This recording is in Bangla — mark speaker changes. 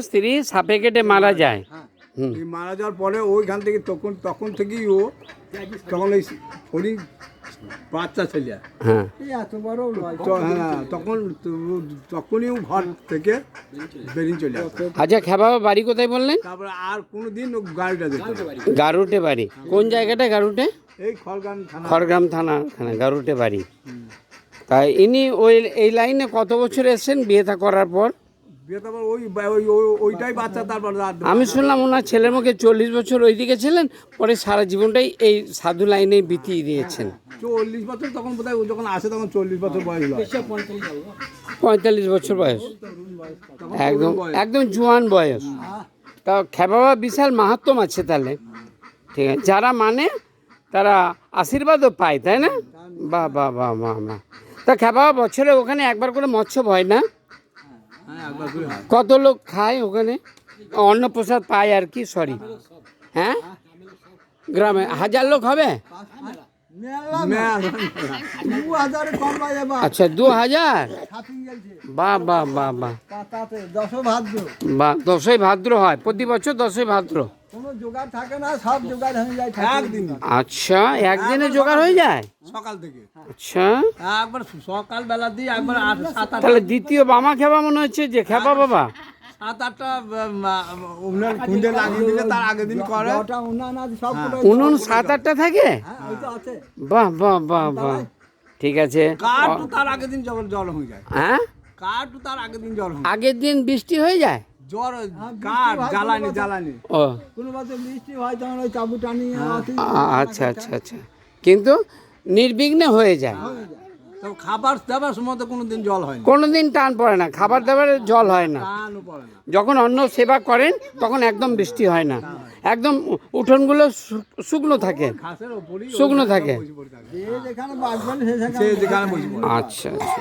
Speaker 1: স্ত্রী সাপে কেটে মারা যায়।
Speaker 2: এই মারা যাওয়ার পরে ওইখান থেকে তখন থেকেই ও তখন এই ফড়িং বাচ্চা ছেলে
Speaker 1: হ্যাঁ
Speaker 2: এত বড় হ্যাঁ তখনই ও ঘর থেকে বেরিয়ে চলে আসে।
Speaker 1: আচ্ছা খ্যা বাবা বাড়ি কোথায় বললেন?
Speaker 2: তারপরে আর কোনোদিন ও গাড়িটা দেখতে পারে না।
Speaker 1: গারুটে বাড়ি। কোন জায়গাটা গারুটে?
Speaker 2: এই খড়গ্রাম থানা।
Speaker 1: খড়গ্রাম থানা ওখানে গারুটে বাড়ি। তাই ইনি এই লাইনে কত বছর এসেছেন বিয়ে থা করার পর?
Speaker 2: বিয়ে তারপর ওইটাই বাচ্চা তারপর
Speaker 1: আমি শুনলাম ওনার ছেলের মুখে 40 বছর ওইদিকে ছিলেন, পরে সারা জীবনটাই এই সাধু লাইনেই বিতিয়ে দিয়েছেন।
Speaker 2: 40 বছর তখন বোধহয় ও যখন আসে তখন 40 বছর বয়স হলো।
Speaker 1: 45 বছর বয়স, একদম একদম জোয়ান বয়স। তা খ্যা বাবা বিশাল মাহাত্ম্য আছে তাহলে। ঠিক আছে, যারা মানে তারা আশীর্বাদও পায়, তাই না? বাহ বাহ বাহ বাহ বাহ। তা খ্যা বাবা বছরে ওখানে একবার করে মৎস্য হয় না?
Speaker 2: হ্যাঁ একবার করে হয়।
Speaker 1: কত লোক খায় ওখানে? অন্নপ্রসাদ পায় আর কি, সরি হ্যাঁ গ্রামে 1000 লোক হবে? আচ্ছা 2000। বাহ বাহ বাহ বাহ বাহ। 10ই ভাদ্র হয় প্রতি বছর? 10ই ভাদ্র
Speaker 2: কোনো জোগাড় থাকে না, সব জোগাড় হয়ে যায় একদিন।
Speaker 1: আচ্ছা একদিনে জোগাড় হয়ে যায়
Speaker 2: সকাল থেকে।
Speaker 1: আচ্ছা
Speaker 2: একবার সকাল বেলা দিয়ে একবার 7-8
Speaker 1: তাহলে দ্বিতীয় বামা খেবা মনে হচ্ছে যে খেবা বাবা
Speaker 2: 7-8টা উনার খুঁজে লাগিয়ে দিলে তার আগের দিন করে।
Speaker 1: উনুন 7-8টা থাকে? বাহ বাহ বাহ বাহ। ঠিক আছে।
Speaker 2: কাঠ তার আগের দিন জল হয়ে যায়।
Speaker 1: হ্যাঁ
Speaker 2: কাঠ তার আগের দিন জল হয়ে
Speaker 1: আগের দিন বৃষ্টি হয়ে যায়?
Speaker 2: জ্বর কাঠ জ্বালানি
Speaker 1: ও
Speaker 2: কোনো মাসে বৃষ্টি হয় তখন ওই চাবু টানিয়ে
Speaker 1: আচ্ছা আচ্ছা আচ্ছা, কিন্তু নির্বিঘ্নে হয়ে যায়।
Speaker 2: তো খাবার দাবার সময় তো কোনোদিন জল হয় না,
Speaker 1: কোনোদিন টান পড়ে না, খাবার দাবারে জল হয় না।
Speaker 2: টানও পড়ে না।
Speaker 1: যখন অন্ন সেবা করেন তখন একদম বৃষ্টি হয় না, একদম উঠোনগুলো শুকনো থাকে,
Speaker 2: ঘাসের ওপরই
Speaker 1: শুকনো থাকে।
Speaker 2: যে যেখানে বসে পড়ে।
Speaker 1: আচ্ছা আচ্ছা।